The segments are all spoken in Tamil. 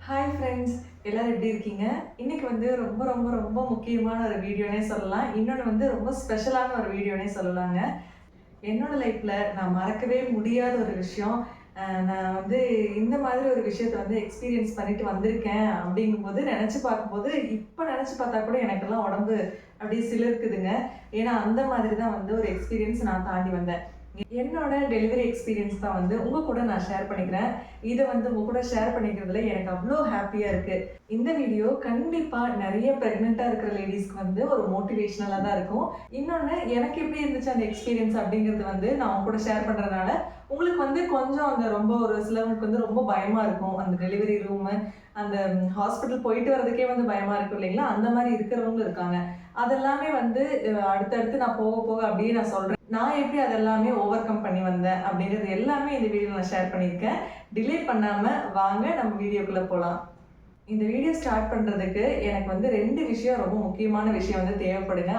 ஹாய் ஃப்ரெண்ட்ஸ், எல்லோரும் எப்படி இருக்கீங்க? இன்றைக்கி வந்து ரொம்ப ரொம்ப ரொம்ப முக்கியமான ஒரு வீடியோனே சொல்லலாம். இன்னொன்று வந்து ரொம்ப ஸ்பெஷலான ஒரு வீடியோனே சொல்லலாங்க. என்னோடய லைஃப்பில் நான் மறக்கவே முடியாத ஒரு விஷயம். நான் வந்து இந்த மாதிரி ஒரு விஷயத்தை வந்து எக்ஸ்பீரியன்ஸ் பண்ணிட்டு வந்திருக்கேன் அப்படிங்கும்போது நினச்சி பார்க்கும்போது, இப்போ நினச்சி பார்த்தா கூட எனக்கெல்லாம் உடம்பு அப்படியே சிலிர்க்குதுங்க. ஏன்னா அந்த மாதிரி தான் வந்து ஒரு எக்ஸ்பீரியன்ஸ் நான் தாண்டி வந்தேன். என்னோட டெலிவரி எக்ஸ்பீரியன்ஸ் தான் வந்து உங்க கூட நான் ஷேர் பண்ணிக்கிறேன். இதை வந்து உங்க கூட ஷேர் பண்ணிக்கிறதுல எனக்கு அவ்வளோ ஹாப்பியா இருக்கு. இந்த வீடியோ கண்டிப்பா நிறைய பிரெக்னெண்டா இருக்கிற லேடிஸ்க்கு வந்து ஒரு மோட்டிவேஷனலா தான் இருக்கும். இன்னொன்று எனக்கு எப்படி இருந்துச்சு அந்த எக்ஸ்பீரியன்ஸ் அப்படிங்கிறது வந்து நான் உங்க கூட ஷேர் பண்றதுனால உங்களுக்கு வந்து கொஞ்சம் அந்த ரொம்ப ஒரு சிலவங்களுக்கு வந்து ரொம்ப பயமா இருக்கும். அந்த டெலிவரி ரூமு, அந்த ஹாஸ்பிட்டல் போயிட்டு வர்றதுக்கே வந்து பயமா இருக்கும் இல்லைங்களா? அந்த மாதிரி இருக்கிறவங்களும் இருக்காங்க. அதெல்லாமே வந்து அடுத்தடுத்து நான் போக போக அப்படியே நான் சொல்றேன். நான் எப்படி அதெல்லாமே ஓவர் கம் பண்ணி வந்தேன் அப்படிங்கிறது எல்லாமே இந்த வீடியோவில் நான் ஷேர் பண்ணியிருக்கேன். டிலே பண்ணாமல் வாங்க நம்ம வீடியோக்குள்ளே போகலாம். இந்த வீடியோ ஸ்டார்ட் பண்ணுறதுக்கு எனக்கு வந்து 2 விஷயம் ரொம்ப முக்கியமான விஷயம் வந்து தேவைப்படுங்க.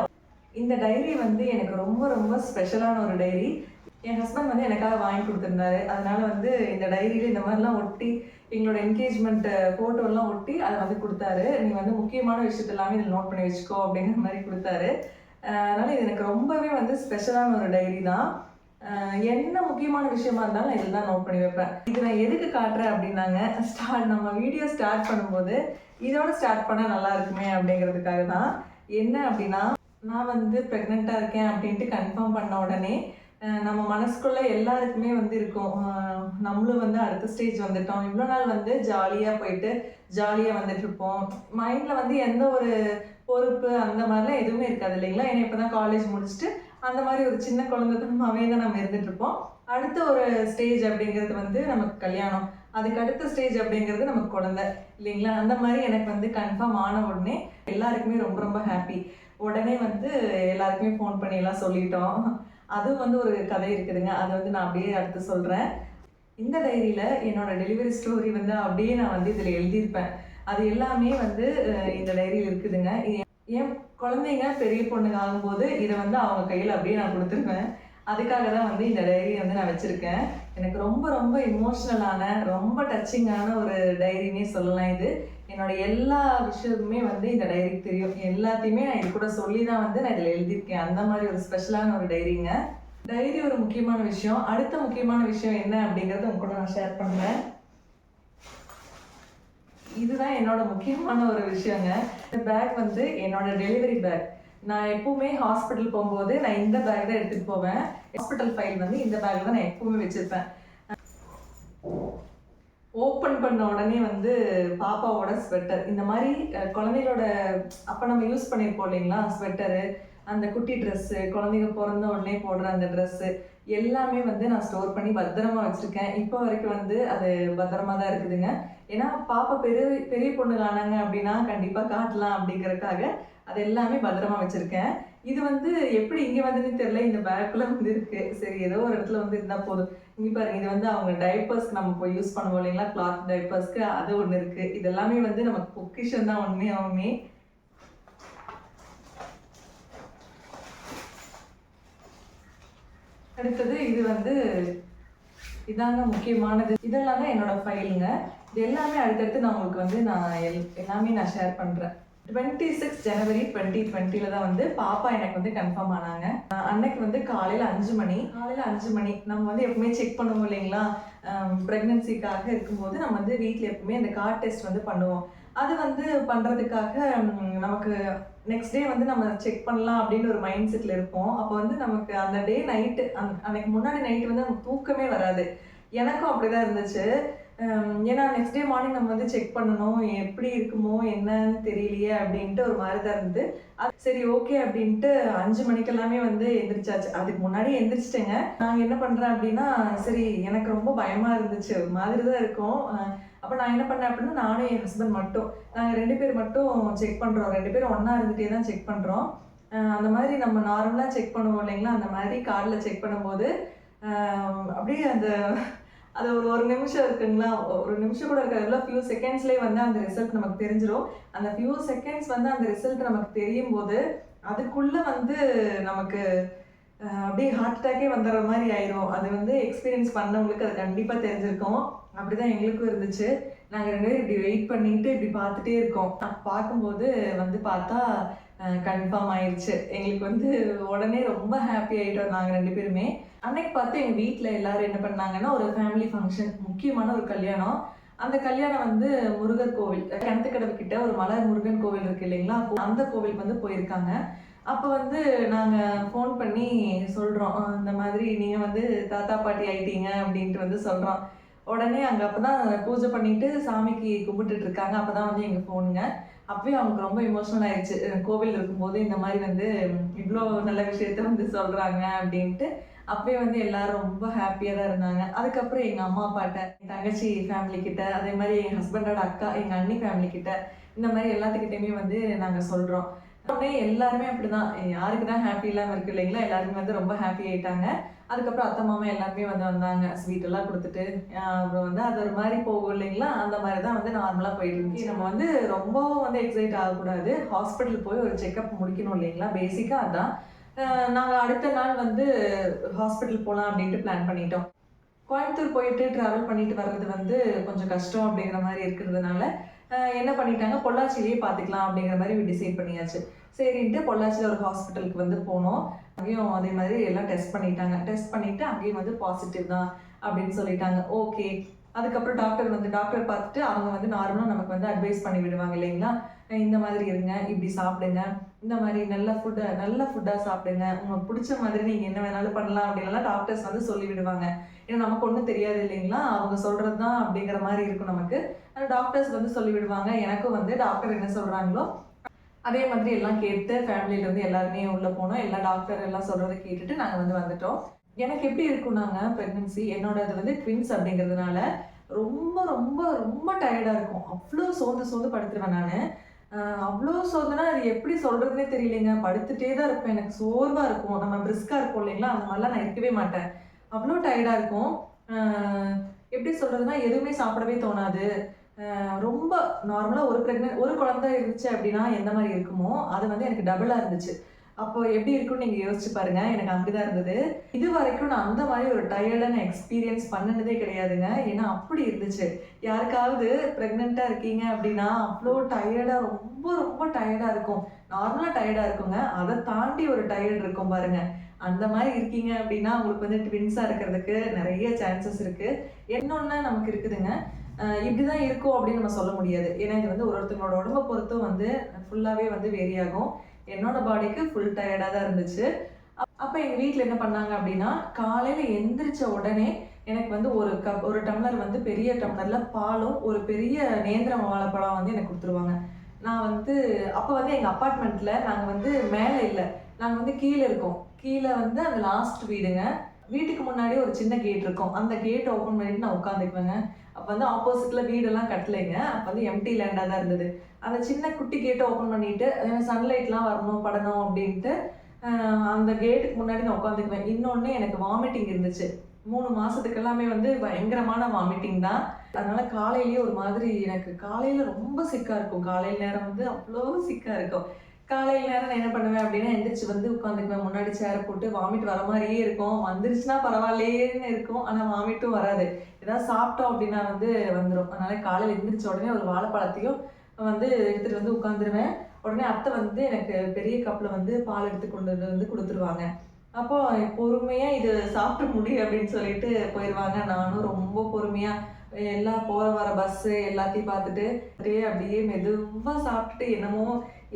இந்த டைரி வந்து எனக்கு ரொம்ப ரொம்ப ஸ்பெஷலான ஒரு டைரி. என் ஹஸ்பண்ட் வந்து எனக்காக வாங்கி கொடுத்துருந்தாரு. அதனால வந்து இந்த டைரியில் இந்த மாதிரிலாம் ஒட்டி எங்களோட என்கேஜ்மெண்ட் ஃபோட்டோலாம் ஒட்டி அதை வந்து கொடுத்தாரு. நீ வந்து முக்கியமான விஷயத்த எல்லாமே இதில் நோட் பண்ணி வச்சுக்கோ அப்படிங்கிற மாதிரி கொடுத்தாரு. அதனால் இது எனக்கு ரொம்பவே வந்து ஸ்பெஷலான ஒரு டைரி தான். என்ன முக்கியமான விஷயமா இருந்தாலும் நான் இதில் தான் நோட் பண்ணி வைப்பேன். இது நான் எதுக்கு காட்டுறேன் அப்படின்னாங்க, நம்ம வீடியோ ஸ்டார்ட் பண்ணும்போது இதோட ஸ்டார்ட் பண்ணால் நல்லா இருக்குமே அப்படிங்கிறதுக்காக தான். என்ன அப்படின்னா, நான் வந்து ப்ரெக்னெண்ட்டாக இருக்கேன் அப்படின்ட்டு கன்ஃபார்ம் பண்ண உடனே நம்ம மனசுக்குள்ளே எல்லாருக்குமே வந்து இருக்கும், நம்மளும் வந்து அடுத்த ஸ்டேஜ் வந்துட்டோம். இவ்வளோ நாள் வந்து ஜாலியாக போயிட்டு ஜாலியாக வந்துட்டுருப்போம். மைண்டில் வந்து எந்த ஒரு பொறுப்பு அந்த மாதிரிலாம் எதுவுமே இருக்காது இல்லைங்களா? ஏன்னா இப்போ தான் காலேஜ் முடிச்சுட்டு அந்த மாதிரி ஒரு சின்ன குழந்தைத்தனமாகவே தான் நம்ம இருந்துகிட்ருப்போம். அடுத்த ஒரு ஸ்டேஜ் அப்படிங்கிறது வந்து நமக்கு கல்யாணம், அதுக்கு அடுத்த ஸ்டேஜ் அப்படிங்கிறது நமக்கு குழந்தை இல்லைங்களா? அந்த மாதிரி எனக்கு வந்து கன்ஃபார்ம் ஆன உடனே எல்லாருக்குமே ரொம்ப ரொம்ப ஹாப்பி. உடனே வந்து எல்லாருக்குமே ஃபோன் பண்ணி எல்லாம் சொல்லிட்டோம். அதுவும் வந்து ஒரு கதை இருக்குதுங்க. அதை வந்து நான் அப்படியே அடுத்து சொல்கிறேன். இந்த டைரியில் என்னோட டெலிவரி ஸ்டோரி வந்து அப்படியே நான் வந்து இதில் எழுதியிருப்பேன். அது எல்லாமே வந்து இந்த டைரியில் இருக்குதுங்க. என் குழந்தைங்க பெரிய பொண்ணுங்க ஆகும்போது இதை வந்து அவங்க கையில் அப்படியே நான் கொடுத்துருவேன். அதுக்காக தான் வந்து இந்த டைரியை வந்து நான் வச்சுருக்கேன். எனக்கு ரொம்ப ரொம்ப இமோஷ்னலான, ரொம்ப டச்சிங்கான ஒரு டைரின்னே சொல்லலாம் இது. என்னோட எல்லா விஷயமுமே வந்து இந்த டைரிக்கு தெரியும். எல்லாத்தையுமே நான் இது கூட சொல்லி தான் வந்து நான் இதில் எழுதியிருக்கேன். அந்த மாதிரி ஒரு ஸ்பெஷலான ஒரு டைரிங்க. டைரி ஒரு முக்கியமான விஷயம். அடுத்த முக்கியமான விஷயம் என்ன அப்படிங்கிறத உங்க கூட நான் ஷேர் பண்ணுறேன். இதுதான் என்னோட முக்கியமான ஒரு விஷயங்க. இந்த பேக் வந்து என்னோட டெலிவரி பேக். நான் எப்பவுமே ஹாஸ்பிட்டல் போகும்போது நான் இந்த பேக் தான் எடுத்துகிட்டு போவேன். ஹாஸ்பிட்டல் ஃபைல் வந்து இந்த பேக் தான் நான் எப்பவுமே வச்சுருப்பேன். ஓப்பன் பண்ண உடனே வந்து பாப்பாவோட ஸ்வெட்டர், இந்த மாதிரி குழந்தைகளோட அப்போ நம்ம யூஸ் பண்ணியிருப்போம் இல்லைங்களா? ஸ்வெட்டரு, அந்த குட்டி ட்ரெஸ்ஸு, குழந்தைங்க பிறந்த உடனே போடுற அந்த ட்ரெஸ்ஸு எல்லாமே வந்து நான் ஸ்டோர் பண்ணி பத்திரமா வச்சுருக்கேன். இப்போ வரைக்கும் வந்து அது பத்திரமா தான் இருக்குதுங்க. ஏன்னா பாப்பா பெரிய பெரிய பொண்ணுங்க ஆனாங்க அப்படின்னா கண்டிப்பாக காட்டலாம் அப்படிங்கிறதுக்காக அது எல்லாமே பத்திரமா வச்சுருக்கேன். இது வந்து எப்படி இங்கே வந்துன்னு தெரியல, இந்த பேக்குள்ளே வந்து இருக்குது. சரி, ஏதோ ஒரு இடத்துல வந்து இருந்தால் போதும். இங்கே பாருங்க, இது வந்து அவங்க டைப்பர்ஸ்க்கு நம்ம போய் யூஸ் பண்ணுவோம் இல்லைங்களா? கிளாத் டைப்பர்ஸ்க்கு அது ஒன்று இருக்குது. இது எல்லாமே வந்து நமக்கு பொக்கிஷன் தான் உண்மையாகவுமே. அடுத்தது இது வந்து இதாங்க முக்கியமானது. இதெல்லாம் தான் என்னோட ஃபைலுங்க. இது எல்லாமே அடுத்தடுத்து நான் உங்களுக்கு வந்து எல்லாமே நான் ஷேர் பண்ணுறேன். 26 ஜனவரி 2020 தான் வந்து பாப்பா எனக்கு வந்து கன்ஃபார்ம் ஆனாங்க. அன்னைக்கு வந்து காலையில் 5 மணி நம்ம வந்து எப்பவுமே செக் பண்ணுவோம் இல்லைங்களா? ப்ரெக்னன்சிக்காக இருக்கும்போது நம்ம வந்து வீட்டில் எப்பவுமே அந்த கார்ட் டெஸ்ட் வந்து பண்ணுவோம். அது வந்து பண்ணுறதுக்காக நமக்கு நெக்ஸ்ட் டே வந்து நம்ம செக் பண்ணலாம் அப்படின்னு ஒரு மைண்ட் செட்டில் இருப்போம். அப்போ வந்து நமக்கு அந்த டே நைட்டு அன்னைக்கு முன்னாடி நைட்டு வந்து நமக்கு தூக்கமே வராது. எனக்கும் அப்படி தான் இருந்துச்சு. ஏன்னா நெக்ஸ்ட் டே மார்னிங் நம்ம வந்து செக் பண்ணணும், எப்படி இருக்குமோ என்னன்னு தெரியலையே அப்படின்ட்டு ஒரு மாதிரி தான் இருந்தது. அது சரி ஓகே அப்படின்ட்டு 5 மணிக்கெல்லாமே வந்து எந்திரிச்சாச்சு. அதுக்கு முன்னாடியே எந்திரிச்சிட்டேங்க. நாங்கள் என்ன பண்ணுறேன் அப்படின்னா, சரி எனக்கு ரொம்ப பயமாக இருந்துச்சு, ஒரு மாதிரி தான் இருக்கும். அப்போ நான் என்ன பண்ணேன் அப்படின்னா, நானும் என் ஹஸ்பண்ட் மட்டும், நாங்கள் 2 பேர் மட்டும் செக் பண்ணுறோம். 2 பேரும் ஒன்றா இருந்துகிட்டே தான் செக் பண்ணுறோம். அந்த மாதிரி நம்ம நார்மலாக செக் பண்ணுவோம் இல்லைங்களா? அந்த மாதிரி கார்டில் செக் பண்ணும்போது அப்படியே அது ஒரு நிமிஷம் இருக்குங்களா? ஒரு நிமிஷம் கூட இருக்காது. எவ்வளோ ஃபியூ செகண்ட்ஸ்லேயே வந்து அந்த ரிசல்ட் நமக்கு தெரிஞ்சிடும். அந்த ஃபியூ செகண்ட்ஸ் வந்து அந்த ரிசல்ட் நமக்கு தெரியும் போது அதுக்குள்ளே வந்து நமக்கு அப்படியே ஹார்ட் அட்டாக்கே வந்துடுற மாதிரி ஆயிரும். அது வந்து எக்ஸ்பீரியன்ஸ் பண்ணவங்களுக்கு அது கண்டிப்பாக தெரிஞ்சிருக்கும். அப்படிதான் எங்களுக்கும் இருந்துச்சு. நாங்கள் 2 பேரும் இப்படி வெயிட் பண்ணிட்டு இப்படி பார்த்துட்டே இருக்கோம். பார்க்கும்போது வந்து பார்த்தா கன்ஃபார்ம் ஆயிடுச்சு. எங்களுக்கு வந்து உடனே ரொம்ப ஹாப்பி ஆகிட்டோம் நாங்கள் 2 பேருமே. அன்னைக்கு பார்த்து எங்கள் வீட்டில் எல்லாரும் என்ன பண்ணாங்கன்னா, ஒரு ஃபேமிலி ஃபங்க்ஷன், முக்கியமான ஒரு கல்யாணம். அந்த கல்யாணம் வந்து முருகர் கோவில், கிணத்துக்கடவு கிட்ட ஒரு மலர் முருகன் கோவில் இருக்கு இல்லைங்களா, அந்த கோவிலுக்கு வந்து போயிருக்காங்க. அப்போ வந்து நாங்கள் ஃபோன் பண்ணி சொல்கிறோம், இந்த மாதிரி நீங்கள் வந்து தாத்தா பாட்டி ஆயிட்டீங்க அப்படின்ட்டு வந்து சொல்கிறோம். உடனே அங்கே அப்போ தான் பூஜை பண்ணிட்டு சாமிக்கு கும்பிட்டுட்டு இருக்காங்க. அப்போ தான் வந்து எங்கள் ஃபோனுங்க. அப்பவே அவங்களுக்கு ரொம்ப எமோஷனல் ஆயிடுச்சு. கோவில் இருக்கும்போது இந்த மாதிரி வந்து இவ்வளோ நல்ல விஷயத்த வந்து சொல்கிறாங்க அப்படின்ட்டு. அப்பவே வந்து எல்லாரும் ரொம்ப ஹாப்பியாக தான் இருந்தாங்க. அதுக்கப்புறம் எங்கள் அம்மா அப்பாட்ட, என் தங்கச்சி ஃபேமிலி கிட்ட, அதே மாதிரி என் ஹஸ்பண்டோட அக்கா, எங்கள் அண்ணி ஃபேமிலி கிட்ட, இந்த மாதிரி எல்லாத்துக்கிட்டையுமே வந்து நாங்கள் சொல்கிறோம். உடனே எல்லாருமே அப்படிதான், யாருக்கு தான் ஹாப்பி இல்லாமல் இருக்கு இல்லைங்களா, எல்லாருமே வந்து ரொம்ப ஹாப்பி ஆயிட்டாங்க. அதுக்கப்புறம் அத்தை மாமா எல்லாருமே வந்து வந்தாங்க, ஸ்வீட் எல்லாம் கொடுத்துட்டு. அப்புறம் வந்து அது ஒரு மாதிரி போகும் இல்லைங்களா, அந்த மாதிரி தான் வந்து நார்மலாக போயிட்டு இருந்துச்சு. நம்ம வந்து ரொம்பவும் வந்து எக்ஸைட் ஆகக்கூடாது. ஹாஸ்பிட்டல் போய் ஒரு செக்அப் முடிக்கணும் இல்லைங்களா, பேசிக்காக அதான். நாங்கள் அடுத்த நாள் வந்து ஹாஸ்பிட்டல் போகலாம் அப்படின்ட்டு பிளான் பண்ணிட்டோம். கோயம்புத்தூர் போயிட்டு ட்ராவல் பண்ணிட்டு வர்றது வந்து கொஞ்சம் கஷ்டம் அப்படிங்கிற மாதிரி இருக்கிறதுனால என்ன பண்ணிட்டாங்க, பொள்ளாச்சியிலேயே பார்த்துக்கலாம் அப்படிங்கிற மாதிரி டிசைட் பண்ணியாச்சு. சரின்ட்டு பொள்ளாச்சியில் ஒரு ஹாஸ்பிட்டலுக்கு வந்து போனோம். அங்கேயும் அதே மாதிரி எல்லாம் டெஸ்ட் பண்ணிட்டாங்க. டெஸ்ட் பண்ணிவிட்டு அங்கேயும் வந்து பாசிட்டிவ் தான் அப்படின்னு சொல்லிட்டாங்க. ஓகே. அதுக்கப்புறம் டாக்டர் பார்த்துட்டு அவங்க வந்து நார்மலாக நமக்கு வந்து அட்வைஸ் பண்ணி விடுவாங்க இல்லைங்களா, இந்த மாதிரி இருங்க, இப்படி சாப்பிடுங்க, இந்த மாதிரி நல்ல ஃபுட்டாக சாப்பிடுங்க, உங்களுக்கு பிடிச்ச மாதிரி நீங்கள் என்ன வேணாலும் பண்ணலாம் அப்படின்லாம் டாக்டர்ஸ் வந்து சொல்லி விடுவாங்க. ஏன்னா நமக்கு ஒன்றும் தெரியாது இல்லைங்களா, அவங்க சொல்கிறது தான் அப்படிங்கிற மாதிரி இருக்கும் நமக்கு. ஆனால் டாக்டர்ஸ் வந்து சொல்லி விடுவாங்க. எனக்கும் வந்து டாக்டர் என்ன சொல்கிறாங்களோ அதே மாதிரி எல்லாம் கேட்டு ஃபேமிலியிலேருந்து எல்லாருமே உள்ளே போனோம். எல்லா டாக்டர் எல்லாம் சொல்கிறத கேட்டுட்டு நாங்கள் வந்து வந்துட்டோம். எனக்கு எப்படி இருக்கும்னாங்க ப்ரெக்னென்சி, என்னோடது வந்து ட்வின்ஸ் அப்படிங்கிறதுனால ரொம்ப ரொம்ப ரொம்ப டயர்டாக இருக்கும். அவ்வளோ சோர்ந்து படுத்துருவேன் நான். அவ்வளோ சோர்ந்துனா அது எப்படி சொல்கிறதுனே தெரியலைங்க. படுத்துகிட்டே தான் இருப்பேன். எனக்கு சோர்வாக இருக்கும். நம்ம பிரிஸ்காக இருப்போம் இல்லைங்களா, அந்த மாதிரிலாம் நான் இருக்கவே மாட்டேன். அவ்வளோ டயர்டாக இருக்கும். எப்படி சொல்கிறதுனா, எதுவுமே சாப்பிடவே தோணாது. ரொம்ப நார்மலாக ஒரு குழந்தை இருந்துச்சு அப்படின்னா எந்த மாதிரி இருக்குமோ, அது வந்து எனக்கு டபுளாக இருந்துச்சு. அப்போ எப்படி இருக்கும்னு நீங்கள் யோசிச்சு பாருங்க. எனக்கு அப்படிதான் இருந்தது. இது வரைக்கும் நான் அந்த மாதிரி ஒரு டயர்டான எக்ஸ்பீரியன்ஸ் பண்ணினதே கிடையாதுங்க. ஏன்னா அப்படி இருந்துச்சு. யாருக்காவது ப்ரெக்னெண்ட்டாக இருக்கீங்க அப்படின்னா அவ்வளோ டயர்டாக, ரொம்ப ரொம்ப டயர்டாக இருக்கும். நார்மலாக டயர்டாக இருக்குங்க. அதை தாண்டி ஒரு டயர்ட் இருக்கும் பாருங்க. அந்த மாதிரி இருக்கீங்க அப்படின்னா உங்களுக்கு வந்து ட்வின்ஸாக இருக்கிறதுக்கு நிறைய சான்சஸ் இருக்குது. இன்னொன்று நமக்கு இருக்குதுங்க, இப்படிதான் இருக்கும் அப்படின்னு நம்ம சொல்ல முடியாது. ஏன்னா இது வந்து ஒருத்தங்களோட உடம்பை பொறுத்தும் வந்து ஃபுல்லாகவே வந்து வேரி ஆகும். என்னோட பாடிக்கு ஃபுல் டயர்டாக தான் இருந்துச்சு. அப்போ எங்கள் வீட்டில் என்ன பண்ணாங்க அப்படின்னா, காலையில் எந்திரிச்ச உடனே எனக்கு வந்து ஒரு டம்ளர் வந்து பெரிய டம்ளரில் பாலும் ஒரு பெரிய நேந்திரம் வாழைப்பழம் வந்து எனக்கு கொடுத்துருவாங்க. நான் வந்து அப்போ வந்து எங்கள் அப்பார்ட்மெண்ட்டில் நாங்கள் வந்து மேலே இல்லை, நாங்கள் வந்து கீழே இருக்கோம். கீழே வந்து அந்த லாஸ்ட் வீடுங்க. வீட்டுக்கு முன்னாடி ஒரு சின்ன கேட் இருக்கும். அந்த கேட் ஓப்பன் பண்ணிட்டு நான் உட்காந்துக்குவேங்க. அப்போ வந்து ஆப்போசிட்டில் வீடெல்லாம் கட்டலைங்க. அப்போ வந்து எம்டி லேண்டாக தான் இருந்தது. அந்த சின்ன குட்டி கேட்டை ஓப்பன் பண்ணிவிட்டு சன்லைட்லாம் வரணும் படணும் அப்படின்ட்டு அந்த கேட்டுக்கு முன்னாடி நான் உட்காந்துக்குவேன். இன்னொன்று எனக்கு வாமிட்டிங் இருந்துச்சு. 3 மாதத்துக்கு எல்லாமே வந்து பயங்கரமான வாமிட்டிங் தான். அதனால் காலையிலேயே ஒரு மாதிரி எனக்கு காலையில் ரொம்ப சிக்காக இருக்கும். காலையில் நேரம் வந்து அவ்வளோ சிக்காக இருக்கும். காலையில் நேரம் நான் என்ன பண்ணுவேன் அப்படின்னா, எந்திரிச்சு வந்து உட்காந்துக்குவேன். முன்னாடி சேரை போட்டு வாமிட் வர மாதிரியே இருக்கும். வந்துருச்சுன்னா பரவாயில்லையேன்னு இருக்கும். ஆனால் வாமிட்டும் வராது. ஏதாவது சாப்பிட்டோம் அப்படின்னா வந்து வந்துடும். அதனால் காலையில் எந்திரிச்ச உடனே ஒரு வாழைப்பழத்தையும் வந்து எடுத்துகிட்டு வந்து உட்காந்துருவேன். உடனே அத்தை வந்து எனக்கு பெரிய கப்பில் வந்து பால் எடுத்து கொண்டு வந்து கொடுத்துருவாங்க. அப்போ பொறுமையாக இது சாப்பிட்டு முடி அப்படின்னு சொல்லிட்டு போயிடுவாங்க. நானும் ரொம்ப பொறுமையாக எல்லாம் போகிற வர பஸ்ஸு எல்லாத்தையும் பார்த்துட்டு அப்படியே மெதுவாக சாப்பிட்டுட்டு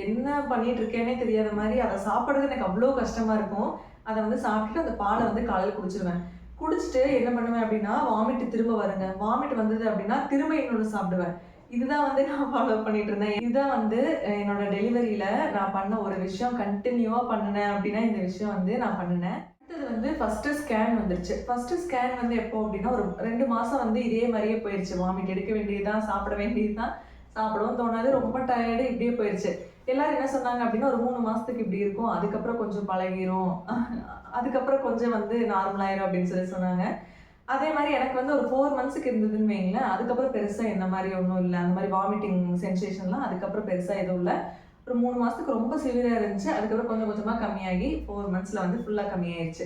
என்ன பண்ணிட்டு இருக்கேனே தெரியாத மாதிரி அதை சாப்பிட்றது எனக்கு அவ்வளோ கஷ்டமாக இருக்கும். அதை வந்து சாப்பிட்டுட்டு அந்த பாலை வந்து காலையில் குடிச்சிருவேன். குடிச்சிட்டு என்ன பண்ணுவேன் அப்படின்னா, வாமிட்டு திரும்ப வருங்க. வாமிட் வந்தது அப்படின்னா திரும்ப இன்னொன்று சாப்பிடுவேன். இதுதான் வந்து நான் ஃபாலோ பண்ணிட்டு இருந்தேன். இதுதான் வந்து என்னோட டெலிவரியில நான் பண்ண ஒரு விஷயம். கண்டினியூவா பண்ணினேன் அப்படின்னா இந்த விஷயம் வந்து நான் பண்ணினேன். அடுத்தது வந்து ஃபர்ஸ்ட் ஸ்கேன் வந்துருச்சு. ஃபர்ஸ்ட் ஸ்கேன் வந்து எப்போ அப்படின்னா, ஒரு 2 மாசம் வந்து இதே மாதிரியே போயிடுச்சு. வாமிட் எடுக்க வேண்டியதுதான், சாப்பிட வேண்டியதுதான், சாப்பிடவும் தோணாது, ரொம்ப டயர்டு, இப்படியே போயிடுச்சு. எல்லாரும் என்ன சொன்னாங்க அப்படின்னா, ஒரு 3 மாசத்துக்கு இப்படி இருக்கும், அதுக்கப்புறம் கொஞ்சம் பழகிரும், அதுக்கப்புறம் கொஞ்சம் வந்து நார்மலாயிரும் அப்படின்னு சொன்னாங்க. அதே மாதிரி எனக்கு வந்து ஒரு 4 மந்த்ஸுக்கு இருந்ததுன்னு வைங்களேன். அதுக்கப்புறம் பெருசாக இந்த மாதிரி ஒன்றும் இல்லை. அந்த மாதிரி வாமிட்டிங் சென்சேஷன்லாம் அதுக்கப்புறம் பெருசாக எதுவும் இல்லை. ஒரு 3 மாதத்துக்கு ரொம்ப சிவியராக இருந்துச்சு. அதுக்கப்புறம் கொஞ்சம் கொஞ்சமாக கம்மியாகி 4 மந்த்ஸில் வந்து ஃபுல்லாக கம்மியாயிருச்சு.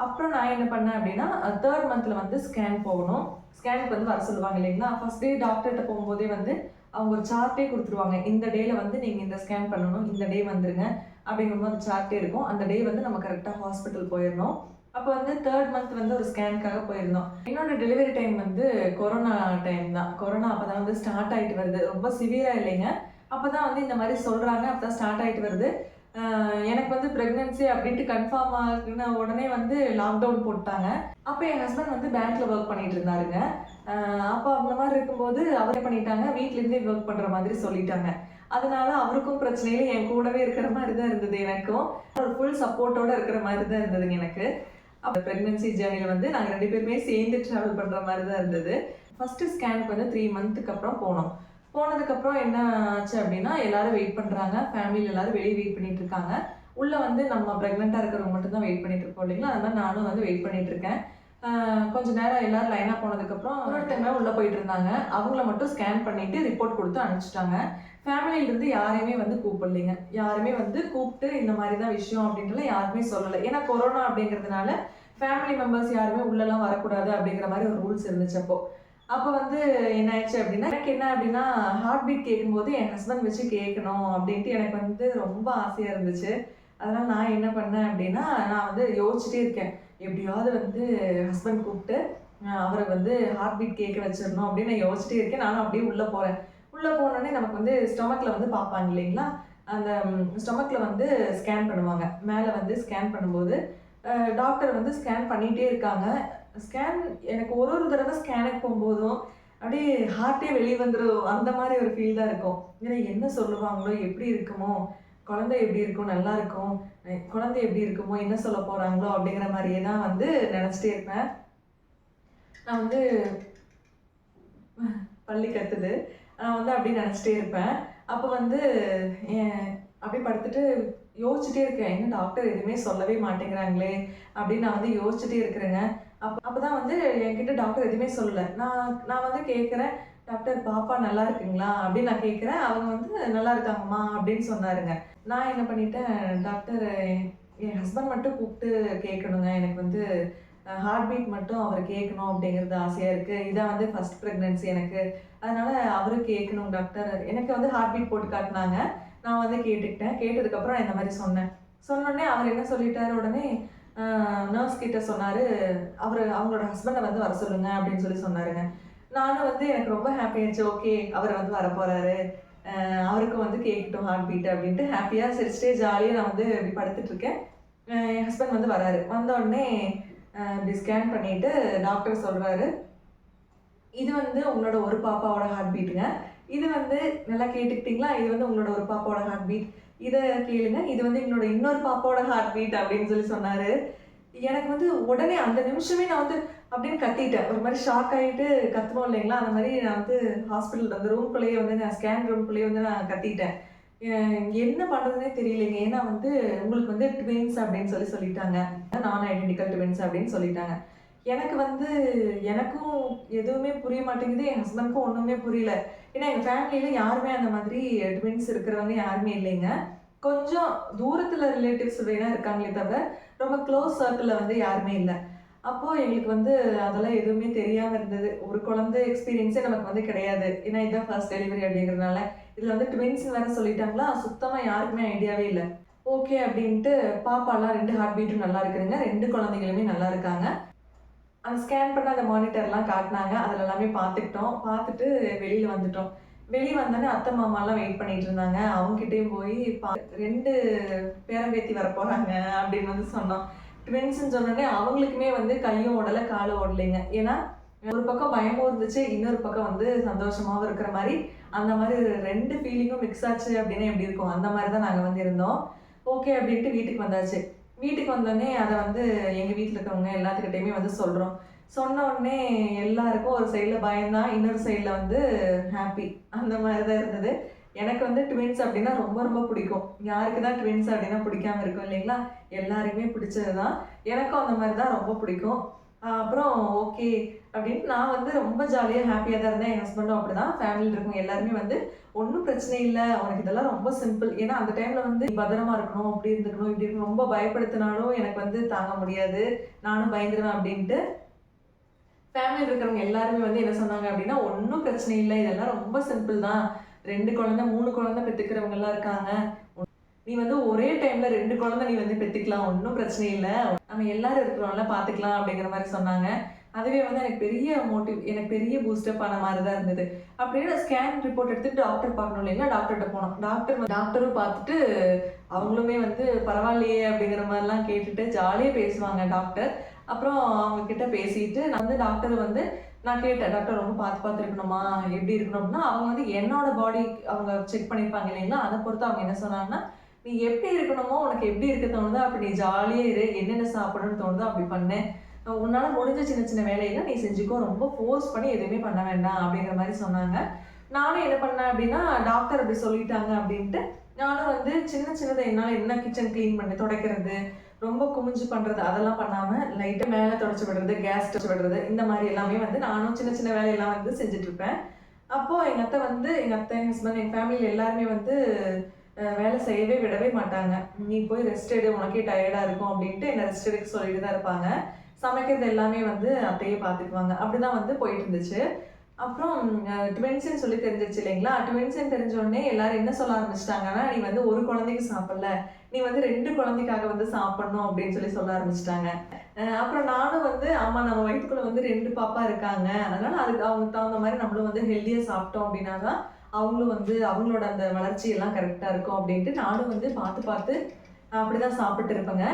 அப்புறம் நான் என்ன பண்ணேன் அப்படின்னா 3rd மந்த்தில் வந்து ஸ்கேன் போகணும். ஸ்கேனுக்கு வந்து வர சொல்லுவாங்க இல்லைங்களா? ஃபர்ஸ்ட் டே டாக்டர்கிட்ட போகும்போதே வந்து அவங்க ஒரு சார்ட்டே கொடுத்துருவாங்க. இந்த டேல வந்து நீங்கள் இந்த ஸ்கேன் பண்ணணும், இந்த டே வந்துருங்க அப்படிங்கிற மாதிரி சார்ட்டே இருக்கும். அந்த டே வந்து நம்ம கரெக்டாக ஹாஸ்பிட்டல் போயிடணும். அப்போ வந்து 3rd மந்த் வந்து ஒரு ஸ்கேனுக்காக போயிருந்தோம். என்னோட டெலிவரி டைம் வந்து கொரோனா டைம் தான். கொரோனா அப்போ தான் வந்து ஸ்டார்ட் ஆகிட்டு வருது. ரொம்ப சிவியராக இல்லைங்க. அப்போ தான் வந்து இந்த மாதிரி சொல்கிறாங்க. அப்போ தான் ஸ்டார்ட் ஆகிட்டு வருது. எனக்கு வந்து ப்ரெக்னென்சி அப்படின்ட்டு கன்ஃபார்ம் ஆகுன உடனே வந்து லாக்டவுன் போட்டாங்க. அப்போ என் ஹஸ்பண்ட் வந்து பேங்க்ல ஒர்க் பண்ணிட்டு இருந்தாருங்க. அப்போ அந்த மாதிரி இருக்கும்போது அவரே பண்ணிட்டாங்க, வீட்லேருந்தே ஒர்க் பண்ணுற மாதிரி சொல்லிட்டாங்க. அதனால அவருக்கும் பிரச்சனை இல்லை, என் கூடவே இருக்கிற மாதிரி தான் இருந்தது. எனக்கும் ஒரு ஃபுல் சப்போர்ட்டோட இருக்கிற மாதிரி தான் இருந்ததுங்க எனக்கு. அப்போ ப்ரெக்னென்சி ஜேர்னியில் வந்து நாங்கள் 2 பேருமே சேர்ந்து ட்ராவல் பண்ணுற மாதிரி தான் இருந்தது. ஃபஸ்ட்டு ஸ்கேனுக்கு வந்து 3 மந்த்துக்கு அப்புறம் போனோம். போனதுக்கப்புறம் என்ன ஆச்சு அப்படின்னா, எல்லாரும் வெயிட் பண்ணுறாங்க. ஃபேமிலியில் எல்லாரும் வெளியே வெயிட் பண்ணிட்டு இருக்காங்க. உள்ளே வந்து நம்ம ப்ரெக்னெண்ட்டாக இருக்கிறவங்க மட்டும் தான் வெயிட் பண்ணிட்டு இருப்போம் இல்லைங்களா? அது மாதிரி நானும் வந்து வெயிட் பண்ணிட்டு இருக்கேன். கொஞ்ச நேரம் எல்லாரும் லைனாக போனதுக்கப்புறம் ஒரு டைம் உள்ளே போயிட்டு இருந்தாங்க. அவங்கள மட்டும் ஸ்கேன் பண்ணிட்டு ரிப்போர்ட் கொடுத்து அனுப்பிச்சிட்டாங்க. ஃபேமிலியிலேருந்து யாரையுமே வந்து கூப்பிடலைங்க. யாருமே வந்து கூப்பிட்டு இந்த மாதிரி தான் விஷயம் அப்படின்ட்டுலாம் யாருமே சொல்லலை. ஏன்னா கொரோனா அப்படிங்கிறதுனால ஃபேமிலி மெம்பர்ஸ் யாருமே உள்ளெல்லாம் வரக்கூடாது அப்படிங்கிற மாதிரி ஒரு ரூல்ஸ் இருந்துச்சு அப்போ. அப்போ வந்து என்ன ஆயிடுச்சு அப்படின்னா, எனக்கு என்ன அப்படின்னா ஹார்ட் பீட் கேட்கும்போது என் ஹஸ்பண்ட் வச்சு கேட்கணும் அப்படின்ட்டு எனக்கு வந்து ரொம்ப ஆசையாக இருந்துச்சு. அதனால் நான் என்ன பண்ணேன் அப்படின்னா, நான் வந்து யோசிச்சுட்டே இருக்கேன். எப்படியாவது வந்து ஹஸ்பண்ட் கூப்பிட்டு அவரை வந்து ஹார்ட் பீட் கேட்க வச்சிடணும் அப்படின்னு நான் யோசிச்சுட்டே இருக்கேன். நானும் அப்படியே உள்ளே போகிறேன். உள்ளே போனோடனே நமக்கு வந்து ஸ்டொமக்கில் வந்து பார்ப்பாங்க இல்லைங்களா? அந்த ஸ்டொமக்கில் வந்து ஸ்கேன் பண்ணுவாங்க. மேலே வந்து ஸ்கேன் பண்ணும்போது டாக்டர் வந்து ஸ்கேன் பண்ணிகிட்டே இருக்காங்க. ஸ்கேன் எனக்கு ஒரு தடவை ஸ்கேனுக்கு போகும்போதும் அப்படியே ஹார்ட்டே வெளியே வந்துடும். அந்த மாதிரி ஒரு ஃபீல் தான் இருக்கும். ஏன்னா என்ன சொல்லுவாங்களோ, எப்படி இருக்குமோ, குழந்தை எப்படி இருக்கும், நல்லா இருக்கும், குழந்தை எப்படி இருக்குமோ, என்ன சொல்ல போகிறாங்களோ அப்படிங்கிற மாதிரியே தான் வந்து நினச்சிட்டே இருப்பேன். நான் வந்து பள்ளி கத்துது. நான் வந்து அப்படி நினச்சிட்டே இருப்பேன். அப்போ வந்து அப்படியே படுத்துட்டு யோசிச்சுட்டே இருக்கேன். என்ன டாக்டர் எதுவுமே சொல்லவே மாட்டேங்கிறாங்களே அப்படின்னு நான் வந்து யோசிச்சுட்டே இருக்கிறேங்க. அப்போ தான் வந்து என்கிட்ட டாக்டர் எதுவுமே சொல்லலை. நான் வந்து கேட்குறேன், டாக்டர் பாப்பா நல்லா இருக்குங்களா அப்படின்னு நான் கேட்குறேன். அவங்க வந்து நல்லா இருக்காங்கம்மா அப்படின்னு சொன்னாருங்க. நான் என்ன பண்ணிட்டேன், டாக்டர் என் ஹஸ்பண்ட் மட்டும் கூப்பிட்டு கேட்கணுங்க. எனக்கு வந்து ஹார்ட் பீட் மட்டும் அவர் கேட்கணும் அப்படிங்கிறது ஆசையாக இருக்குது. இதான் வந்து ஃபர்ஸ்ட் ப்ரெக்னென்சி எனக்கு. அதனால் அவரு கேட்கணும் டாக்டர். எனக்கு வந்து ஹார்ட் பீட் போட்டு காட்டினாங்க. நான் வந்து கேட்டுக்கிட்டேன். கேட்டதுக்கப்புறம் இந்த மாதிரி சொன்னேன். சொன்னோடனே அவர் என்ன சொல்லிட்டாரு, உடனே நர்ஸ் கிட்ட சொன்னார், அவங்களோட ஹஸ்பண்டை வந்து வர சொல்லுங்க அப்படின்னு சொல்லி சொன்னாருங்க. நானும் வந்து எனக்கு ரொம்ப ஹாப்பி ஆயிடுச்சு. ஓகே, அவர் வந்து வரப்போகிறாரு, அவருக்கும் வந்து கேட்கட்டும் ஹார்ட் பீட் அப்படின்ட்டு ஹாப்பியாக சிரிச்சிட்டே ஜாலியாக நான் வந்து இப்படி படுத்துட்டு இருக்கேன். என் ஹஸ்பண்ட் வந்து வராரு. வந்தோடனே இப்படி ஸ்கேன் பண்ணிவிட்டு டாக்டர் சொல்கிறாரு, இது வந்து உங்களோட ஒரு பாப்பாவோட ஹார்ட் பீட்டுங்க. இது வந்து நல்லா கேட்டுக்கிட்டிங்களா, இது வந்து உங்களோட ஒரு பாப்பாவோட ஹார்ட் பீட். இதை கேளுங்க, இது வந்து எங்களோட இன்னொரு பாப்பாவோட ஹார்ட் பீட் அப்படின்னு சொல்லி சொன்னார். எனக்கு வந்து உடனே அந்த நிமிஷமே நான் வந்து அப்படின்னு கத்திட்டேன். ஒரு மாதிரி ஷாக் ஆகிட்டு கத்துவோம் இல்லைங்களா, அந்த மாதிரி நான் வந்து ஹாஸ்பிட்டல் அந்த ரூம்குள்ளேயே வந்து நான் ஸ்கேன் ரூம்குள்ளேயே வந்து நான் கத்திட்டேன். என்ன பண்ணுறதுனே தெரியலைங்க. ஏன்னா வந்து உங்களுக்கு வந்து ட்வின்ஸ் அப்படின்னு சொல்லிட்டாங்க. நான் ஐடென்டிக்கல் ட்வின்ஸ் அப்படின்னு சொல்லிட்டாங்க. எனக்கு வந்து எனக்கும் எதுவுமே புரிய மாட்டேங்குது, என் ஹஸ்பண்டுக்கும் ஒன்றுமே புரியல. ஏன்னா எங்கள் ஃபேமிலியில் யாருமே அந்த மாதிரி ட்வின்ஸ் இருக்கிறவங்க யாருமே இல்லைங்க. கொஞ்சம் தூரத்தில் ரிலேட்டிவ்ஸ் வேணால் இருக்காங்களே தவிர ரொம்ப க்ளோஸ் சர்க்கிளில் வந்து யாருமே இல்லை. அப்போது எங்களுக்கு வந்து அதெல்லாம் எதுவுமே தெரியாமல் இருந்தது. ஒரு குழந்தை எக்ஸ்பீரியன்ஸே நமக்கு வந்து கிடையாது. ஏன்னா இதுதான் ஃபர்ஸ்ட் டெலிவரி அப்படிங்கிறதுனால. இதில் வந்து ட்வின்ஸ் வேறு சொல்லிட்டாங்களா, சுத்தமாக யாருக்குமே ஐடியாவே இல்லை. ஓகே அப்படின்ட்டு பாப்பாலாம் 2 ஹார்ட் பீட்டும் நல்லா இருக்குதுங்க. 2 குழந்தைங்களுமே நல்லா இருக்காங்க. அந்த ஸ்கேன் பண்ண அந்த மானிட்டர்லாம் காட்டினாங்க. அதில் எல்லாமே பார்த்துக்கிட்டோம். பார்த்துட்டு வெளியில் வந்துட்டோம். வெளியே வந்தோடனே அத்தை மாமாலாம் வெயிட் பண்ணிட்டு இருந்தாங்க. அவங்ககிட்டயும் போய் 2 பேரம்பேத்தி வரப்போகிறாங்க அப்படின்னு வந்து சொன்னோம். ட்வின்ஸ்ன்னு சொன்னோடனே அவங்களுக்குமே வந்து கையும் ஓடலை, காலும் ஓடலைங்க. ஏன்னா ஒரு பக்கம் பயமும் இருந்துச்சு, இன்னொரு பக்கம் வந்து சந்தோஷமாகவும் இருக்கிற மாதிரி, அந்த மாதிரி 2 ஃபீலிங்கும் மிக்ஸ் ஆச்சு அப்படின்னா எப்படி இருக்கும், அந்த மாதிரி தான் நாங்கள் வந்து இருந்தோம். ஓகே அப்படின்ட்டு வீட்டுக்கு வந்தாச்சு. வீட்டுக்கு வந்தோடனே அதை வந்து எங்கள் வீட்டில் இருக்கிறவங்க எல்லாத்துக்கிட்டையுமே வந்து சொல்கிறோம். சொன்ன உடனே எல்லாருக்கும் ஒரு சைடில் பயம்தான், இன்னொரு சைடில் வந்து ஹாப்பி. அந்த மாதிரி தான் இருந்தது. எனக்கு வந்து ட்வின்ஸ் அப்படின்னா ரொம்ப ரொம்ப பிடிக்கும். யாருக்கு தான் ட்வின்ஸ் அப்படின்னா பிடிக்காம இருக்கும் இல்லைங்களா? எல்லாருக்குமே பிடிச்சது தான். எனக்கும் அந்த மாதிரி தான் ரொம்ப பிடிக்கும். அப்புறம் ஓகே அப்படின்ட்டு நான் வந்து ரொம்ப ஜாலியாக ஹாப்பியாக தான் இருந்தேன். என் ஹஸ்பண்டும் அப்படிதான். ஃபேமிலியில் இருக்கவங்க எல்லாருமே வந்து ஒன்றும் பிரச்சனை இல்லை, உனக்கு இதெல்லாம் ரொம்ப சிம்பிள். ஏன்னா அந்த டைமில் வந்து நீ பத்திரமா இருக்கணும், அப்படி இருந்துக்கணும், இப்படி இருக்கணும் ரொம்ப பயப்படுத்தினாலும் எனக்கு வந்து தாங்க முடியாது, நானும் பயந்துருவேன் அப்படின்ட்டு ஃபேமிலியில் இருக்கிறவங்க எல்லாருமே வந்து என்ன சொன்னாங்க அப்படின்னா, ஒன்றும் பிரச்சனை இல்லை, இதெல்லாம் ரொம்ப சிம்பிள் தான். 2 குழந்தை 3 குழந்தை பெற்றுக்கிறவங்கலாம் இருக்காங்க. நீ வந்து ஒரே டைம்ல 2 குழந்தை நீ வந்து பெத்துக்கலாம். ஒண்ணும் பிரச்சனை இல்ல. நம்ம எல்லாரும் இருக்கிறோம்ல பார்த்துக்கலாம் அப்படிங்கிற மாரி சொன்னாங்க. அதுவே வந்து எனக்கு பெரிய பூஸ்டப் ஆன மாரி தான் இருந்தது. அப்படியே ஸ்கேன் ரிப்போர்ட் எடுத்துட்டு டாக்டர் பார்க்கணும் இல்லைங்களா? டாக்டர்ட்ட போனோம். டாக்டரும் பார்த்துட்டு அவங்களுமே வந்து பரவாயில்லையே அப்படிங்கிற மாரிலாம் கேட்டுட்டு ஜாலியா பேசுவாங்க டாக்டர். அப்புறம் அவங்க கிட்ட பேசிட்டு நான் வந்து டாக்டர் வந்து நான் கேட்டேன், டாக்டர் ரொம்ப பார்த்து இருக்கணுமா? எப்படி இருக்கணும்? அப்படின்னா அவங்க வந்து என்னோட பாடி அவங்க செக் பண்ணியிருப்பாங்க இல்லைங்களா? அத பொறுத்து அவங்க என்ன சொன்னாங்கன்னா, நீ எப்படி இருக்கணுமோ, உனக்கு எப்படி இருக்க தோணுதோ அப்படி நீ ஜாலியா இரு. என்னென்ன சாப்பிடணும்னு தோணுதோ அப்படி பண்ணு. உன்னால முடிஞ்ச சின்ன சின்ன வேலையெல்லாம் நீ செஞ்சுக்கோ. ரொம்ப ஃபோர்ஸ் பண்ணி எதுவுமே பண்ண வேண்டாம் அப்படிங்கிற மாரி சொன்னாங்க. நானும் என்ன பண்ணேன் அப்படின்னா, டாக்டர் அப்படி சொல்லிட்டாங்க அப்படின்ட்டு, நானும் வந்து சின்ன சின்னதா என்னால என்ன கிச்சன் கிளீன் பண்ணி துடைக்கிறது, ரொம்ப குமிஞ்சு பண்றது அதெல்லாம் பண்ணாம, லைட்டா மேல தொடச்சு விடுறது, கேஸ் தொடச்சு விடுறது, இந்த மாரி எல்லாமே வந்து நானும் சின்ன சின்ன வேலையெல்லாம் வந்து செஞ்சுட்டு இருப்பேன். அப்போ எங்க அத்தை வந்து எங்க அத்தை, எங்க ஹஸ்பண்ட், எங்க ஃபேமிலில எல்லாருமே வந்து வேலை செய்யவே விடவே மாட்டாங்க. "நீ போய் ரெஸ்ட் எடு. உனக்கே டயர்டா இருக்கும்." அப்படின்ட்டு என்ன ரெஸ்ட் எடுக்க சொல்லிட்டு தான் இருப்பாங்க. சமைக்கிறது எல்லாமே வந்து அத்தையே பார்த்துக்குவாங்க. அப்படிதான் வந்து போயிட்டு இருந்துச்சு. அப்புறம் ட்வின்ஸ்ன்னு சொல்லி தெரிஞ்சிருச்சு இல்லைங்களா? ட்வின்ஸ்ன்னு தெரிஞ்ச உடனே எல்லாரும் என்ன சொல்ல ஆரம்பிச்சுட்டாங்கன்னா, "நீ வந்து ஒரு குழந்தைக்கு சாப்பிடல. நீ வந்து 2 குழந்தைக்காக வந்து சாப்பிடணும்." அப்படின்னு சொல்லி சொல்ல ஆரம்பிச்சுட்டாங்க. அப்புறம் நானும் வந்து, ஆமா நம்ம வயித்துக்குள்ள வந்து 2 பாப்பா இருக்காங்க. அதனால அதுக்கு அவங்களுக்கு தகுந்த மாரி நம்மளும் வந்து ஹெல்தியா சாப்பிட்டோம் அப்படின்னா தான், அவங்களும் வந்து அவங்களோட அந்த வளர்ச்சி எல்லாம் கரெக்ட்டா இருக்கும் அப்படின்ட்டு நானும் வந்து பார்த்து பார்த்து அப்படிதான் சாப்பிட்டு இருப்பேங்க.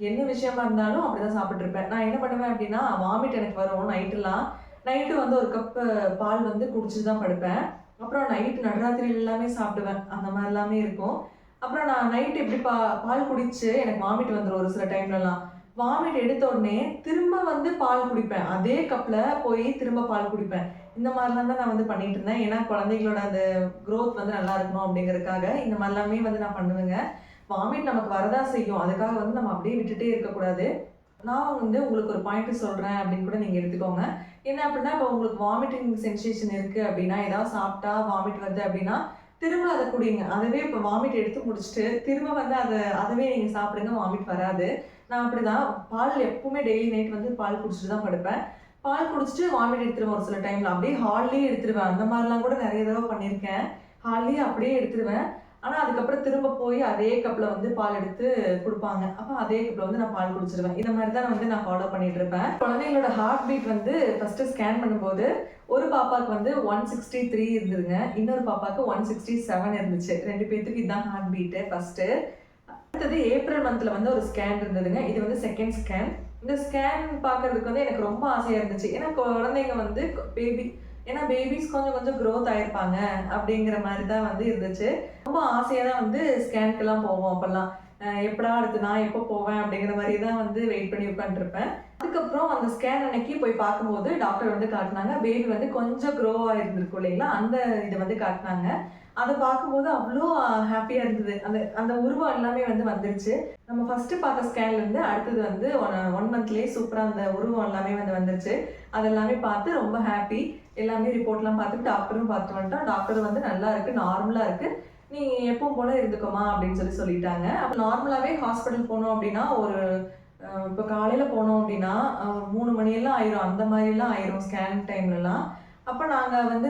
என்ன விஷயமா இருந்தாலும் அப்படிதான் சாப்பிட்டு இருப்பேன். நான் என்ன பண்ணுவேன் அப்படின்னா, வாமிட் எனக்கு வரும் நைட்டெல்லாம். நைட்டு வந்து 1 கப்பு பால் வந்து குடிச்சுட்டு தான் படுப்பேன். அப்புறம் நைட் நடுராத்திரி எல்லாமே சாப்பிடுவேன். அந்த மாரி எல்லாமே இருக்கும். அப்புறம் நான் நைட் எப்படி பால் குடிச்சு எனக்கு வாமிட் வந்துரும் ஒரு சில டைம்லலாம். வாமிட் எடுத்த உடனே திரும்ப வந்து பால் குடிப்பேன். அதே கப்ல போய் திரும்ப பால் குடிப்பேன். இந்த மாரிலாம் தான் நான் வந்து பண்ணிட்டு இருந்தேன். ஏன்னா குழந்தைகளோட அந்த குரோத் வந்து நல்லா இருக்கணும் அப்படிங்கிறதுக்காக இந்த மாரிலாமே வந்து நான் பண்ணுவேங்க. வாமிட் நமக்கு வரதான் செய்யும். அதுக்காக வந்து நம்ம அப்படியே விட்டுட்டே இருக்கக்கூடாது. நான் வந்து உங்களுக்கு ஒரு பாயிண்ட் சொல்றேன் அப்படின்னு கூட நீங்க எடுத்துக்கோங்க. என்ன அப்படின்னா, இப்போ உங்களுக்கு வாமிட்டிங் சென்சேஷன் இருக்கு அப்படின்னா, ஏதாவது சாப்பிட்டா வாமிட் வருது அப்படின்னா, திரும்ப அத குடிங்க. அதுவே இப்போ வாமிட் எடுத்து முடிச்சுட்டு, திரும்ப வந்து அதவே நீங்க சாப்பிடுங்க. வாமிட் வராது. நான் அப்படிதான் பால் எப்பவுமே டெய்லி நைட் வந்து பால் குடிச்சிட்டு தான் படுப்பேன். பால் குடிச்சிட்டு வாமிட் எடுத்துருவேன் ஒரு சில டைம்ல. அப்படியே ஹால்லயே எடுத்துருவேன். அந்த மாரிலாம் கூட நெறைய தடவ பண்ணியிருக்கேன். ஹால்லயே அப்படியே எடுத்துருவேன். ஆனா, அதுக்கப்புறம் திரும்ப போய் அதே கப்ல வந்து பால் எடுத்து குடுப்பாங்க. அப்ப அதே கப்ல வந்து நான் பால் குடிச்சிருவேன். இந்த மாரி தான் வந்து நான் ஃபாலோ பண்ணிட்டு இருப்பேன். குழந்தைங்களோட ஹார்ட் பீட் வந்து ஃபர்ஸ்ட்டு ஸ்கேன் பண்ணும்போது, ஒரு பாப்பாக்கு வந்து 163 இருந்ததுங்க. இன்னொரு பாப்பாக்கு 167 இருந்துச்சு. 2 பேத்துக்கு இதான் ஹார்ட் பீட்டு ஃபர்ஸ்ட்டு. அடுத்தது ஏப்ரல் மந்த்ல வந்து ஒரு ஸ்கேன் இருந்ததுங்க. இது வந்து 2ண்ட் ஸ்கேன். இந்த ஸ்கேன் பார்க்கறதுக்கு வந்து எனக்கு ரொம்ப ஆசையா இருந்துச்சு. ஏன்னா குழந்தைங்க வந்து பேபி ஏன்னா பேபிஸ் கொஞ்சம் கொஞ்சம் க்ரோத் ஆயிருப்பாங்க அப்படிங்கிற மாரி தான் வந்து இருந்துச்சு. ரொம்ப ஆசையா தான் வந்து ஸ்கேனுக்குலாம் போவோம் அப்பல்லாம். எப்படா அடுத்து நான் எப்போ போவேன் அப்படிங்கிற மாரி தான் வந்து வெயிட் பண்ணி உட்காந்துருப்பேன். அதுக்கப்புறம் அந்த ஸ்கேன் அன்னைக்கு போய் பார்க்கும்போது டாக்டர் வந்து காட்டுனாங்க. பேபி வந்து கொஞ்சம் க்ரோ ஆயிருந்திருக்கும் இல்லைங்களா? அந்த இத வந்து காட்டுனாங்க. அத பார்க்கும்போது அவ்ளோ ஹேப்பியா இருந்தது. அந்த அந்த உருவம் எல்லாமே வந்து வந்துருச்சு. நம்ம ஃபர்ஸ்ட்டு பார்த்த ஸ்கேன்லேருந்து அடுத்தது வந்து 1 மந்த்லயே சூப்பரா அந்த உருவம் எல்லாமே வந்து வந்துருச்சு. அதெல்லாமே பார்த்து ரொம்ப ஹேப்பி. எல்லாமே ரிப்போர்ட்லாம் பார்த்துட்டு டாக்டரும் பார்த்துட்டு வந்துட்டோம். டாக்டர் வந்து நல்லா இருக்கு, நார்மலா இருக்கு. நீ எப்பவும் போல இருந்துக்கோமா அப்படின்னு சொல்லிட்டாங்க. அப்ப நார்மலாவே ஹாஸ்பிட்டல் போனோம் அப்படின்னா, ஒரு இப்போ காலையில போனோம் அப்படின்னா, 3 மணியெல்லாம் ஆயிரும். அந்த மாரிலாம் ஆயிரும் ஸ்கேன் டைம்லலாம். அப்ப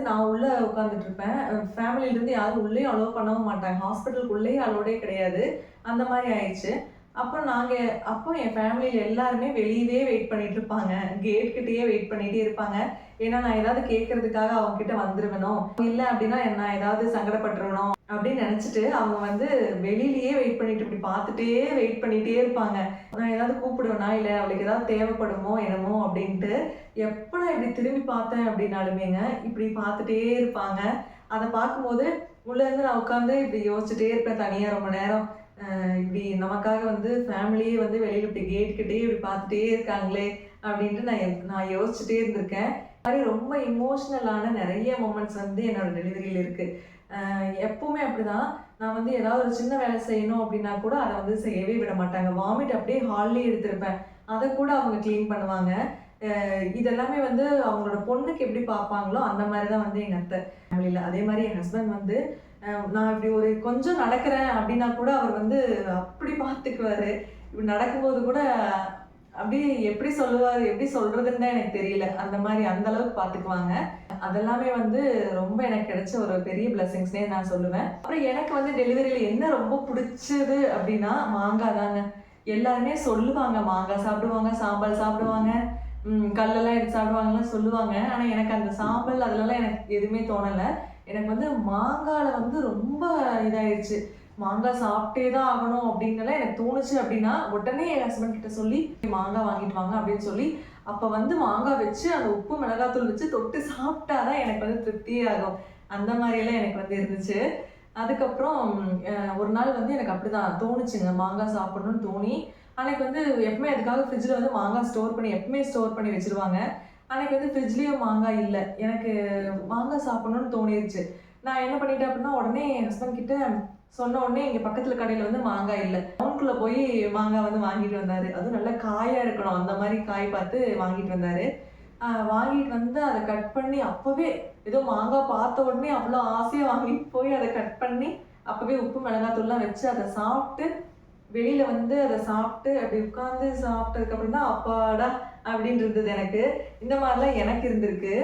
நான் உள்ள உட்காந்துட்டு இருப்பேன். ஃபேமிலிலேருந்து யாரும் உள்ளேயும் அலோவ் பண்ணவும் மாட்டாங்க. ஹாஸ்பிட்டலுக்குள்ளேயே அலோடே கிடையாது. அந்த மாரி ஆயிடுச்சு. அப்போ என் ஃபேமிலியில எல்லாருமே வெளியவே வெயிட் பண்ணிட்டு இருப்பாங்க. கேட் கிட்டயே வெயிட் பண்ணிட்டே இருப்பாங்க. ஏன்னா நான் ஏதாவது கேட்கறதுக்காக அவங்க கிட்ட வந்துருவேனோ, இல்ல அப்படின்னா நான் ஏதாவது சங்கடப்பட்டுருவேனோ அப்படின்னு நினைச்சுட்டு அவங்க வந்து வெளியிலயே வெயிட் பண்ணிட்டு இப்படி பார்த்துட்டே வெயிட் பண்ணிட்டே இருப்பாங்க. நான் ஏதாவது கூப்பிடுவேனா, இல்ல அவளுக்கு ஏதாவது தேவைப்படுமோ என்னமோ அப்படின்ட்டு. எப்ப நான் இப்படி திரும்பி பார்த்தேன் அப்படின்னாலுமேங்க, இப்படி பார்த்துட்டே இருப்பாங்க. அத பார்க்கும்போது உள்ள இருந்து நான் உட்காந்து இப்படி யோசிச்சுட்டே இருப்பேன் தனியா ரொம்ப நேரம். இப்படி நமக்காக வந்து ஃபேமிலியே வந்து வெளியில இப்படி கேட் கிட்டயே இப்படி பார்த்துட்டே இருக்காங்களே அப்படின்ட்டு நான் யோசிச்சுட்டே இருந்திருக்கேன். அது மாதிரி ரொம்ப இமோஷனலான நிறைய மொமெண்ட்ஸ் வந்து என்னோட டெலிவரியில இருக்கு. எப்பவுமே அப்படிதான். நான் வந்து ஏதாவது ஒரு சின்ன வேலை செய்யணும் அப்படின்னா கூட அதை வந்து செய்யவே விட மாட்டாங்க. வாமிட் அப்படியே ஹால்லயே எடுத்திருப்பேன். அதை கூட அவங்க கிளீன் பண்ணுவாங்க. இதெல்லாமே வந்து அவங்களோட பொண்ணுக்கு எப்படி பார்ப்பாங்களோ அந்த மாதிரி தான் வந்து எங்கள் அத்தை ஃபேமிலியில். அதே மாதிரி என் ஹஸ்பண்ட் வந்து நான் இப்படி ஒரு கொஞ்சம் நடக்கிறேன் அப்படின்னா கூட அவர் வந்து அப்படி பார்த்துக்குவாரு. இப்படி நடக்கும்போது கூட அப்படியே எப்படி சொல்லுவார், எப்படி சொல்றதுன்னு தான் எனக்கு தெரியல. அந்த மாதிரி அந்த அளவுக்கு பார்த்துக்குவாங்க. அதெல்லாமே வந்து ரொம்ப எனக்கு கிடைச்ச ஒரு பெரிய பிளெஸிங்ஸ்னே நான் சொல்லுவேன். அப்புறம் எனக்கு வந்து டெலிவரியில என்ன ரொம்ப பிடிச்சது அப்படின்னா மாங்காய் தாங்க. எல்லாருமே சொல்லுவாங்க மாங்காய் சாப்பிடுவாங்க, சாம்பல் சாப்பிடுவாங்க, கல்லெல்லாம் எடுத்து சாப்பிடுவாங்கலாம் சொல்லுவாங்க. ஆனா எனக்கு அந்த சாம்பல் அதுலலாம் எனக்கு எதுவுமே தோணல. எனக்கு வந்து மாங்கால வந்து ரொம்ப இதாயிருச்சு. மாங்காய் சாப்பிட்டே தான் ஆகணும் அப்படின்னுலாம் எனக்கு தோணுச்சு அப்படின்னா, உடனே என் ஹஸ்பண்ட் கிட்ட சொல்லி மாங்காய் வாங்கிட்டு வாங்க அப்படின்னு சொல்லி, அப்ப வந்து மாங்காய் வச்சு அந்த உப்பு மிளகாத்தூள் வச்சு தொட்டு சாப்பிட்டா தான் எனக்கு வந்து திருப்தியே ஆகும். அந்த மாதிரியெல்லாம் எனக்கு வந்து இருந்துச்சு. அதுக்கப்புறம் ஒரு நாள் வந்து எனக்கு அப்படிதான் தோணுச்சுங்க. மாங்காய் சாப்பிடணும்னு தோணி, அன்னைக்கு வந்து எப்பவுமே அதுக்காக ஃப்ரிட்ஜில் வந்து மாங்காய் ஸ்டோர் பண்ணி எப்பவுமே ஸ்டோர் பண்ணி வச்சிருவாங்க. அன்னைக்கு வந்து ஃப்ரிட்ஜ்லேயும் மாங்காய் இல்ல. எனக்கு மாங்காய் சாப்பிடணும்னு தோணிருச்சு. நான் என்ன பண்ணிட்டேன் அப்படின்னா, உடனே என் ஹஸ்பண்ட் கிட்ட சொன்ன உடனே எங்க பக்கத்துல கடையில வந்து மாங்காய் இல்ல. டவுனுக்குள்ள போய் மாங்காய் வந்து வாங்கிட்டு வந்தாரு. அதுவும் நல்ல காயா இருக்கணும். அந்த மாதிரி காய் பார்த்து வாங்கிட்டு வந்தாரு. வாங்கிட்டு வந்து அத கட் பண்ணி அப்பவே ஏதோ மாங்காய் பார்த்த உடனே அவ்வளோ ஆசையா வாங்கிட்டு போய் அத கட் பண்ணி அப்பவே உப்பு மிளகாத்தூள்லாம் வச்சு அத சாப்பிட்டு வெளியில வந்து அத சாப்பிட்டு அப்படி உட்கார்ந்து சாப்பிட்டதுக்கு அப்புறம் தான் அப்பாடா அப்படின்னு இருந்தது எனக்கு. இந்த மாதிரிலாம் எனக்கு இருந்திருக்கு.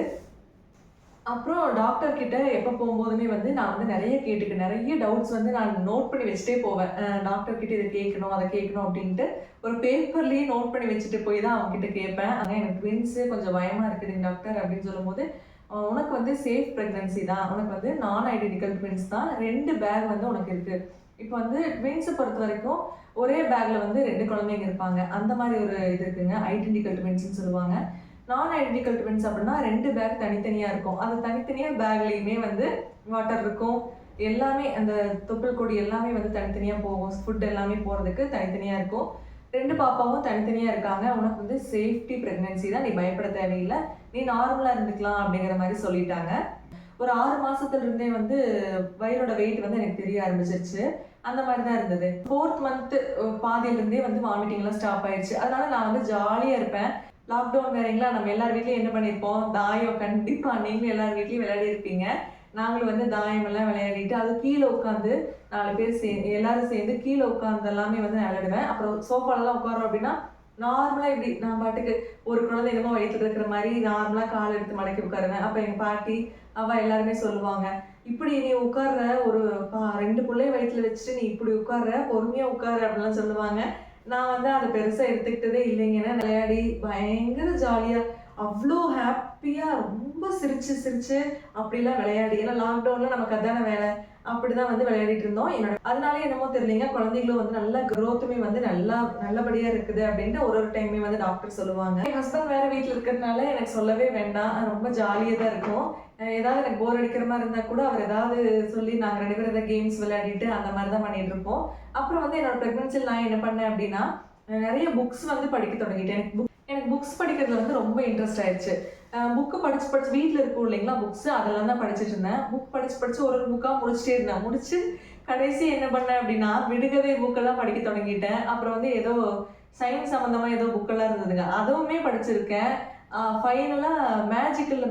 அப்புறம் டாக்டர் கிட்ட எப்போ போகும்போதுமே வந்து நான் வந்து நிறைய டவுட்ஸ் வந்து நான் நோட் பண்ணி வச்சுட்டே போவேன். டாக்டர் கிட்ட இதை கேட்கணும், அதை கேட்கணும் அப்படின்ட்டு ஒரு பேப்பர்லேயே நோட் பண்ணி வச்சுட்டு போய் தான் அவங்க கிட்ட கேட்பேன். ஆனால் எனக்கு ட்வின்ஸு கொஞ்சம் பயமாக இருக்குதுங்க டாக்டர் அப்படின்னு சொல்லும்போது, உனக்கு வந்து சேஃப் ப்ரெக்னன்சி தான், உனக்கு வந்து நான் ஐடென்டிக்கல் ட்வின்ஸ் தான், 2 பேக் வந்து உனக்கு இருக்குது. இப்போ வந்து ட்வின்ஸை பொறுத்த வரைக்கும் ஒரே பேக்கில் வந்து 2 குழந்தைங்க இருப்பாங்க. அந்த மாதிரி ஒரு இது இருக்குங்க, ஐடென்டிக்கல் ட்வின்ஸ்ன்னு சொல்லுவாங்க. நான் ஐடென்டிக்கல் ட்வின்ஸ் அப்படின்னா 2 பேக் தனித்தனியாக இருக்கும். அந்த தனித்தனியாக பேக்லேயுமே வந்து வாட்டர் இருக்கும். எல்லாமே அந்த தொப்புள் கொடி எல்லாமே வந்து தனித்தனியாக போகும். ஃபுட் எல்லாமே போகிறதுக்கு தனித்தனியாக இருக்கும். 2 பாப்பாவும் தனித்தனியாக இருக்காங்க. உனக்கு வந்து சேஃப்டி ப்ரெக்னன்சி தான், நீ பயப்பட தேவையில்லை, நீ நார்மலாக இருந்துக்கலாம் அப்படிங்கிற மாதிரி சொல்லிட்டாங்க. ஒரு 6 மாசத்துல இருந்தே வந்து வயிறோட வெயிட் வந்து எனக்கு தெரிய ஆரம்பிச்சிருச்சு. அந்த மாதிரி தான் இருந்தது. 4th மந்த் பாதியிலிருந்தே வந்து வாமிட்டிங்லாம் ஸ்டாப் ஆயிடுச்சு. அதனால நான் வந்து ஜாலியாக இருப்பேன். லாக்டவுன் வேறங்களா, நம்ம எல்லார் வீட்லையும் என்ன பண்ணியிருப்போம், தாயம் கண்டிப்பாக நீங்களும் எல்லார் வீட்லையும் விளையாடி இருப்பீங்க. நாங்களும் வந்து தாயம் எல்லாம் விளையாடிட்டு அது கீழே உட்காந்து 4 பேர் எல்லாரும் சேர்ந்து கீழே உட்காந்து எல்லாமே வந்து விளையாடுவேன். அப்புறம் சோஃபாலெல்லாம் உட்காரோம் அப்படின்னா நார்மலாக இப்படி நான் பாட்டுக்கு ஒரு குழந்தை என்னமோ வயிற்றுல இருக்கிற மாதிரி நார்மலாக கால் எடுத்து மடக்கி உட்காருவேன். அப்போ எங்கள் பாட்டி அவள் எல்லாருமே சொல்லுவாங்க, இப்படி நீ உட்கார்ற, ஒரு 2 பிள்ளைய வயிற்றுல வச்சுட்டு நீ இப்படி உட்கார்ற, பொறுமையாக உட்காரு அப்படின்லாம் சொல்லுவாங்க. நான் வந்து அதை பெருசாக எடுத்துக்கிட்டதே இல்லைங்கன்னா விளையாடி பயங்கர ஜாலியாக அவ்வளோ ஹாப்பியாக ரொம்ப சிரிச்சு அப்படிலாம் விளையாடி, ஏன்னா லாக்டவுனில் நமக்கு அதான வேலை, அப்படிதான் வந்து விளையாடிட்டு இருந்தோம். அதனாலே என்னமோ தெரியலைங்க, குழந்தைகளும் வந்து நல்ல க்ரோத்துமே வந்து நல்லபடியாக இருக்குது அப்படின்ட்டு ஒரு டைமே வந்து டாக்டர் சொல்லுவாங்க. என் ஹஸ்பண்ட் வேற வீட்டில் இருக்கிறதுனால எனக்கு சொல்லவே வேண்டாம், ரொம்ப ஜாலியாக தான் இருக்கும். ஏதாவது எனக்கு போர் அடிக்கிற மாதிரி இருந்தால் கூட அவர் ஏதாவது சொல்லி நாங்கள் 2 பேரும் ஏதாவது கேம்ஸ் விளையாடிட்டு அந்த மாதிரி தான் பண்ணிட்டு இருப்போம். அப்புறம் வந்து என்னோட ப்ரெக்னன்சியில் நான் என்ன பண்ணேன் அப்படின்னா, நிறைய புக்ஸ் வந்து படிக்க தொடங்கிட்டேன். எனக்கு புக்ஸ் படிக்கிறதுல வந்து ரொம்ப இன்ட்ரெஸ்ட் ஆயிடுச்சு. புக்கு படிச்சு வீட்டில் இருக்கும் இல்லைங்களா புக்ஸ், அதெல்லாம் தான் படிச்சுட்டு இருந்தேன். புக் படிச்சு ஒரு புக்காக முடிச்சுட்டே இருந்தேன். முடிச்சு கடைசி என்ன பண்ணேன் அப்படின்னா, விடுகதை புக்கெல்லாம் படிக்க தொடங்கிட்டேன். அப்புறம் வந்து ஏதோ சயின்ஸ் சம்மந்தமாக ஏதோ புக்கெல்லாம் இருந்ததுங்க, அதுவுமே படிச்சிருக்கேன். ஃபைனலாக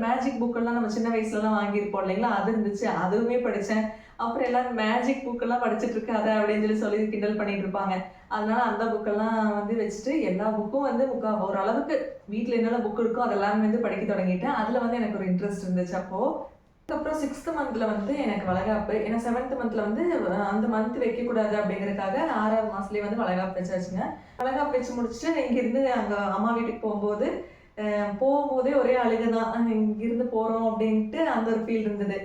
மேஜிக் புக்கெல்லாம் நம்ம சின்ன வயசுலலாம் வாங்கியிருப்போம் இல்லைங்களா, அது இருந்துச்சு, அதுவுமே படித்தேன். அப்புறம் எல்லாரும் மேஜிக் புக்கெல்லாம் படிச்சுட்டு இருக்காத அப்படின்னு சொல்லி கிண்டல் பண்ணிட்டு இருப்பாங்க. அதனால அந்த புக்கெல்லாம் வந்து வச்சுட்டு எல்லா புக்கும் வந்து ஓரளவுக்கு வீட்டில் என்னென்ன புக் இருக்கோ அதெல்லாம் வந்து படிக்க தொடங்கிட்டேன். அதில் வந்து எனக்கு ஒரு இன்ட்ரெஸ்ட் இருந்துச்சு. அதுக்கப்புறம் 6th மந்த்தில் வந்து எனக்கு வளைகாப்பு. ஏன்னா 7th மந்த்தில் வந்து அந்த மந்த் வைக்கக்கூடாது அப்படிங்கிறதுக்காக 6வது மாதத்துலேயே வந்து வளைகாப்பு வச்சாச்சுங்க. வளைகாப்பு வச்சு முடிச்சுட்டு இங்கேருந்து அங்கே அம்மா வீட்டுக்கு போகும்போதே ஒரே அழுகை தான். இங்கிருந்து போகிறோம் அப்படின்ட்டு அந்த ஒரு ஃபீல் இருந்தது.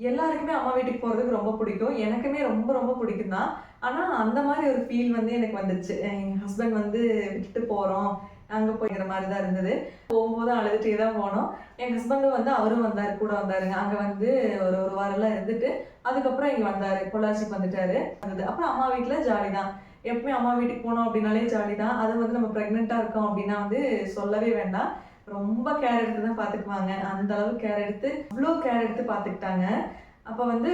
எல்லாருக்குமே அம்மா வீட்டுக்கு போகிறதுக்கு ரொம்ப பிடிக்கும். எனக்குமே ரொம்ப ரொம்ப பிடிக்கும் தான். ஆனால் அந்த மாதிரி ஒரு ஃபீல் வந்து எனக்கு வந்துடுச்சு. எங்கள் ஹஸ்பண்ட் வந்து விட்டுட்டு போகிறோம், அங்கே போய்கிற மாதிரி தான் இருந்தது. போகும்போது அழுதுகிட்டே தான் போனோம். எங்கள் ஹஸ்பண்டும் வந்து அவரும் கூட வந்தாருங்க. அங்கே வந்து ஒரு வாரம்லாம் இருந்துட்டு அதுக்கப்புறம் இங்கே வந்தார், பொள்ளாச்சிக்கு வந்துட்டாரு. அப்புறம் அம்மா வீட்டில் ஜாலி தான். எப்பவுமே அம்மா வீட்டுக்கு போனோம் அப்படின்னாலே ஜாலி தான். அது வந்து நம்ம ப்ரெக்னெண்ட்டாக இருக்கோம் அப்படின்னா வந்து சொல்லவே வேண்டாம், ரொம்ப கேர் எடுத்து தான் பார்த்துக்குவாங்க. அந்த அளவு அவ்வளோ கேர் எடுத்து பார்த்துக்கிட்டாங்க. அப்போ வந்து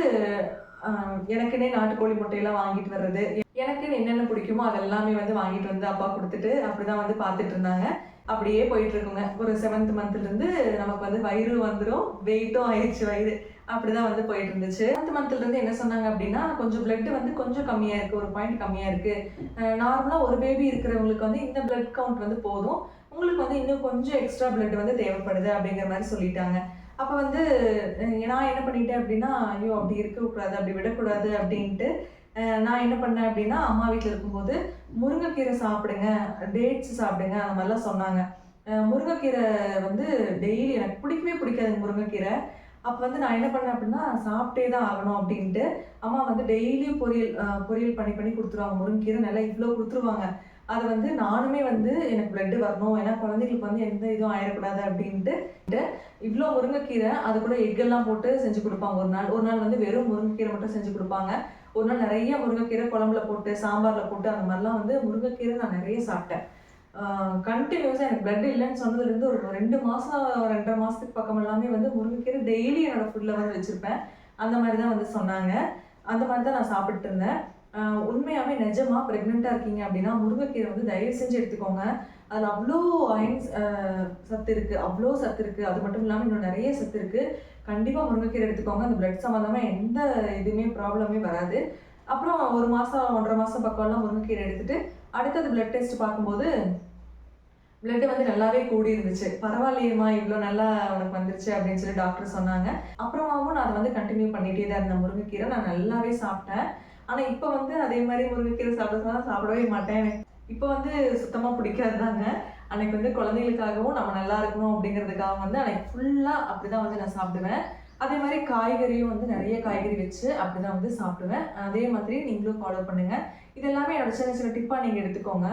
எனக்குன்னே நாட்டுக்கோழி முட்டையெல்லாம் வாங்கிட்டு வர்றது, எனக்கு என்னென்ன பிடிக்குமோ அதெல்லாமே வந்து வாங்கிட்டு வந்து அப்பா கொடுத்துட்டு அப்படிதான் வந்து பார்த்துட்டு இருந்தாங்க. அப்படியே போயிட்டு இருக்குங்க. ஒரு 7th மந்த்லேருந்து நமக்கு வந்து வயிறு வந்துடும், வெயிட்டும் ஆயிடுச்சு வயிறு. அப்படிதான் வந்து போயிட்டு இருந்துச்சு. 7th மந்த்லேருந்து என்ன சொன்னாங்க அப்படின்னா, கொஞ்சம் பிளட் வந்து கொஞ்சம் கம்மியா இருக்கு, ஒரு பாயிண்ட் கம்மியா இருக்கு. நார்மலா ஒரு பேபி இருக்கிறவங்களுக்கு வந்து இந்த பிளட் கவுண்ட் வந்து போதும். உங்களுக்கு வந்து இன்னும் கொஞ்சம் எக்ஸ்ட்ரா பிளட் வந்து தேவைப்படுது அப்படிங்கிற மாதிரி சொல்லிட்டாங்க. அப்ப வந்து நான் என்ன பண்ணிட்டேன் அப்படின்னா, ஐயோ! அப்படி இருக்கக்கூடாது, அப்படி விடக்கூடாது அப்படின்ட்டு, நான் என்ன பண்ணேன் அப்படின்னா, அம்மா வீட்ல இருக்கும்போது முருங்கைக்கீரை சாப்பிடுங்க, டேட்ஸ் சாப்பிடுங்க அந்த மாதிரிலாம் சொன்னாங்க. முருங்கைக்கீரை வந்து டெய்லி எனக்கு பிடிக்கவே பிடிக்காதுங்க முருங்கைக்கீரை. அப்ப வந்து நான் என்ன பண்ணேன் அப்படின்னா, சாப்பிட்டே தான் ஆகணும் அப்படின்ட்டு, அம்மா வந்து டெய்லியும் பொரியல் பண்ணி பண்ணி குடுத்துருவாங்க. முருங்கைக்கீரை நல்லா இவ்ளோ குடுத்துருவாங்க. அத வந்து நானுமே வந்து எனக்கு பிளட் வரணும். ஏன்னா குழந்தைகளுக்கு வந்து எந்த இதுவும் ஆயிறக்கூடாது அப்படின்ட்டு, இவ்ளோ முருங்கைக்கீரை அது கூட எக் எல்லாம் போட்டு செஞ்சு குடுப்பாங்க ஒரு நாள். ஒரு நாள் வந்து வெறும் முருங்கைக்கீரை மட்டும் செஞ்சு குடுப்பாங்க. ஒரு நாள் நெறைய முருங்கைக்கீரை குழம்புல போட்டு, சாம்பார்ல போட்டு அந்த மாரிலாம் வந்து முருங்கைக்கீரை நான் நெறைய சாப்பிட்டேன். கன்டினியூஸா எனக்கு பிளட் இல்லன்னு சொன்னதுலேருந்து ஒரு 2 மாசம், 2 1/2 மாசத்துக்கு பக்கம் எல்லாமே வந்து முருங்கைக்கீரை டெய்லி என்னோட ஃபுட்ல வந்து வச்சிருப்பேன். அந்த மாரி தான் வந்து சொன்னாங்க. அந்த மாரி தான் நான் சாப்பிட்டு இருந்தேன். உண்மையாவே நிஜமா பிரெக்னன்ட்டா இருக்கீங்க அப்படின்னா, முருங்கைக்கீரை வந்து தயவு செஞ்சு எடுத்துக்கோங்க. அதுல அவ்ளோ அயர்ன்ஸ் சத்து இருக்கு. அவ்ளோ சத்து இருக்கு. அது மட்டும் இல்லாம இன்னும் நெறைய சத்து இருக்கு. கண்டிப்பா முருங்கைக்கீரை எடுத்துக்கோங்க. அந்த பிளட் சம்மந்தமா எந்த இதுவுமே ப்ராப்ளமே வராது. அப்புறம் 1 மாசம், 1 1/2 மாசம் பக்கம்லாம் முருங்கைக்கீரை எடுத்துட்டு, அடுத்தது பிளட் டெஸ்ட் பார்க்கும்போது, பிளட் வந்து நல்லாவே கூடி இருந்துச்சு. "பரவாயில்லையேம்மா, இவ்ளோ நல்லா உனக்கு வந்துருச்சு" அப்படின்னு சொல்லி டாக்டர் சொன்னாங்க. அப்புறமாவும் நான் அத வந்து கன்டின்யூ பண்ணிட்டே தான் இருந்தேன் முருங்கைக்கீரை. நான் நல்லாவே சாப்பிட்டேன். ஆனா இப்ப வந்து அதே மாரி முருங்கைக்கீரை சாப்பிட சொன்னா சாப்பிடவே மாட்டேன். இப்ப வந்து சுத்தமா பிடிக்காது தாங்க. அன்னைக்கு வந்து குழந்தைகளுக்காகவும் நம்ம நல்லா இருக்கணும் அப்படிங்கிறதுக்காக வந்து அன்னைக்கு ஃபுல்லா அப்படிதான் வந்து நான் சாப்பிடுவேன். அதே மாரி காய்கறியும் வந்து நெறைய காய்கறி வச்சு அப்படிதான் வந்து சாப்பிடுவேன். அதே மாதிரி நீங்களும் ஃபாலோ பண்ணுங்க. இது எல்லாமே என்னோட சின்ன சின்ன டிப்பா நீங்க எடுத்துக்கோங்க.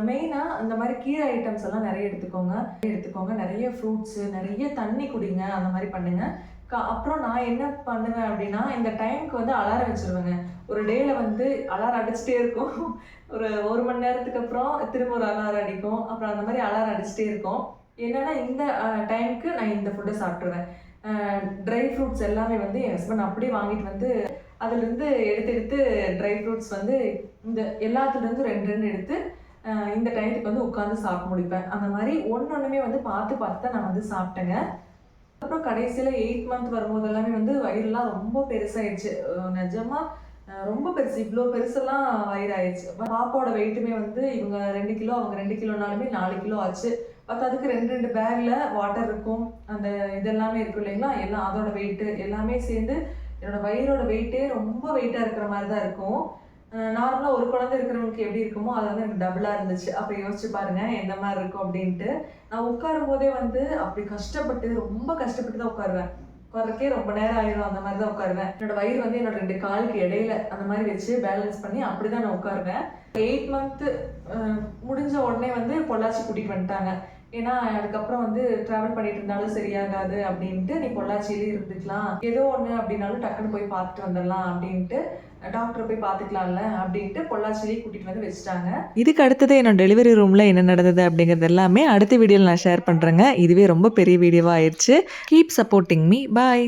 மெயினா இந்த மாரி கீரை ஐட்டம்ஸ் எல்லாம் நெறைய எடுத்துக்கோங்க. நெறைய ஃப்ரூட்ஸு, நெறைய தண்ணி குடிங்க. அந்த மாரி பண்ணுங்க. அப்புறம் நான் என்ன பண்ணுவேன் அப்படின்னா, இந்த டைம்க்கு வந்து அலாரம் வச்சுருவேங்க. ஒரு டேல வந்து அலாரம் அடிச்சுட்டே இருக்கும். ஒரு 1 மணி நேரத்துக்கு அப்புறம் திரும்ப ஒரு அலாரம் அடிக்கும். அப்புறம் அந்த மாரி அலாரம் அடிச்சுட்டே இருக்கும். என்னன்னா இந்த டைம்க்கு நான் இந்த ஃபுட்ட சாப்பிட்டுருவேன். ட்ரை ஃப்ரூட்ஸ் எல்லாமே வந்து என் ஹஸ்பண்ட் அப்படியே வாங்கிட்டு வந்து, அதிலிருந்து எடுத்து எடுத்து ட்ரை ஃப்ரூட்ஸ் வந்து இந்த எல்லாத்துலேருந்து 2 2 எடுத்து இந்த டயத்துக்கு வந்து உட்காந்து சாப்பிட்டு முடிப்பேன். அந்த மாரி ஒண்ணொண்ணுமே வந்து பார்த்து பார்த்து தான் நான் வந்து சாப்பிட்டேங்க. அப்புறம் கடைசியில 8th மந்த் வரும்போது எல்லாமே வந்து வயிறுலாம் ரொம்ப பெருசாயிடுச்சு. நிஜமா ரொம்ப பெருசு. இவ்ளோ பெருசெல்லாம் வயிறு ஆயிருச்சு. பாப்பாவோட வெயிட்டுமே வந்து இவங்க 2 கிலோ, அவங்க 2 கிலோனாலுமே 4 கிலோ ஆச்சு. பத்தாததுக்கு 2 2 பேக்ல வாட்டர் இருக்கும். அந்த இதெல்லாமே இருக்கும் இல்லைங்களா? எல்லாம் அதோட வெயிட்டு எல்லாமே சேர்ந்து என்னோட வயிறோட வெயிட்டே ரொம்ப வெயிட்டா இருக்கிற மாரி தான் இருக்கும். நார்மலா ஒரு குழந்தை இருக்கிறவங்களுக்கு எப்படி இருக்குமோ, அது வந்து எனக்கு டபுளா இருந்துச்சு. அப்ப யோசிச்சு பாருங்க எந்த மாரி இருக்கும் அப்படின்ட்டு. நான் உட்காரும்போதே வந்து அப்படி கஷ்டப்பட்டு, ரொம்ப கஷ்டப்பட்டு தான் உட்காருவேன். உட்கார்றதுக்கே ரொம்ப நேரம் ஆயிரும். அந்த மாரி தான் உட்காருவேன். என்னோட வயிறு வந்து என்னோட 2 காலுக்கு இடையில அந்த மாரி வச்சு பேலன்ஸ் பண்ணி அப்படிதான் நான் உட்காருவேன். 8 மந்த் அ முடிஞ்ச உடனே வந்து பொள்ளாச்சி கூட்டிட்டு வந்துட்டாங்க. ஏன்னா, அதுக்கப்புறம் வந்து டிராவல் பண்ணிட்டு இருந்தாலும் சரியாகாது அப்படின்ட்டு, "நீ பொள்ளாச்சியிலே இருந்துக்கலாம். ஏதோ ஒண்ணு அப்படின்னாலும் டக்குனு போய் பார்த்துட்டு வந்துடலாம்" அப்படின்ட்டு, டாக்டர போய் பார்த்துக்கலாம்ல அப்படின்ட்டு பொள்ளாச்சியிலேயே கூட்டிட்டு வந்து வச்சுட்டாங்க. இதுக்கு அடுத்தது என்னோட டெலிவரி ரூம்ல என்ன நடந்தது அப்படிங்கிறது எல்லாமே அடுத்த வீடியோல நான் ஷேர் பண்றேங்க. இதுவே ரொம்ப பெரிய வீடியோவா ஆயிருச்சு. Keep supporting me. பாய்.